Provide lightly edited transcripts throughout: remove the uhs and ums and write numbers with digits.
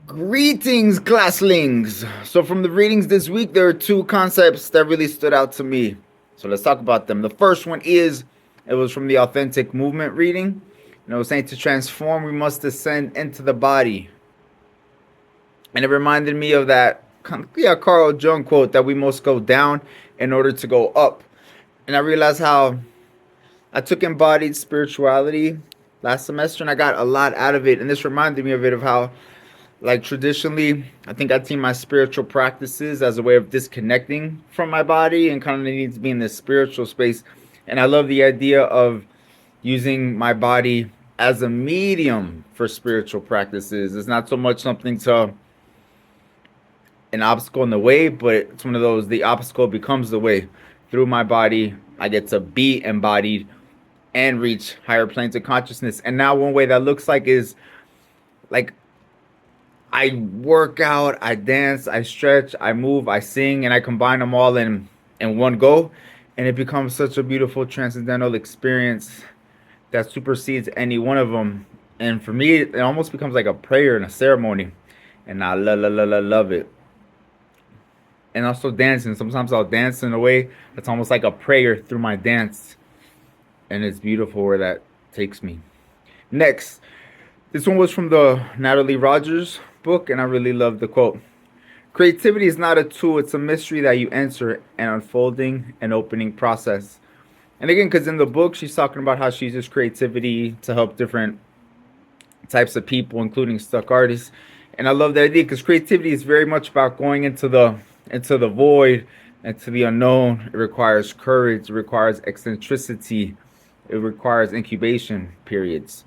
Greetings, classlings. So, from the readings this week, there are two concepts that really stood out to me. So, let's talk about them. The first one is it was from the Authentic Movement reading. And it was saying to transform, we must descend into the body. And it reminded me of that Carl Jung quote that we must go down in order to go up. And I realized how I took embodied spirituality last semester and I got a lot out of it. And this reminded me of it, of how, like, traditionally, I think I see my spiritual practices as a way of disconnecting from my body and kind of needs to be in this spiritual space. And I love the idea of using my body as a medium for spiritual practices. It's not so much something to an obstacle in the way, but it's one of those, the obstacle becomes the way. Through my body, I get to be embodied and reach higher planes of consciousness. And now one way that looks like is like I work out, I dance, I stretch, I move, I sing, and I combine them all in one go. And it becomes such a beautiful transcendental experience that supersedes any one of them. And for me, it almost becomes like a prayer and a ceremony. And I love it. And also dancing. Sometimes I'll dance in a way that's almost like a prayer through my dance. And it's beautiful where that takes me. Next, this one was from the Natalie Rogers book, and I really love the quote. Creativity is not a tool, it's a mystery that you enter an unfolding and opening process. And again, because in the book, she's talking about how she uses creativity to help different types of people, including stuck artists. And I love that idea because creativity is very much about going into the void, into the unknown. It requires courage, it requires eccentricity, it requires incubation periods.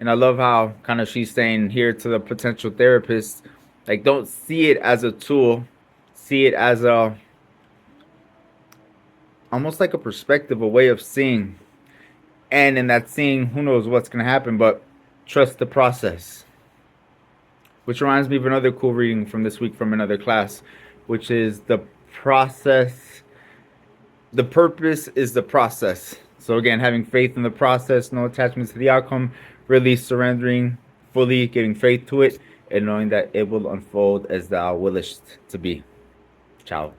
And I love how kind of she's saying here to the potential therapist, like, don't see it as a tool, see it as a almost like a perspective, a way of seeing. And in that seeing, who knows what's going to happen, but trust the process. Which reminds me of another cool reading from this week from another class, which is the process. The purpose is the process. So again, having faith in the process, no attachments to the outcome, really surrendering fully, giving faith to it, and knowing that it will unfold as thou willest to be. Ciao.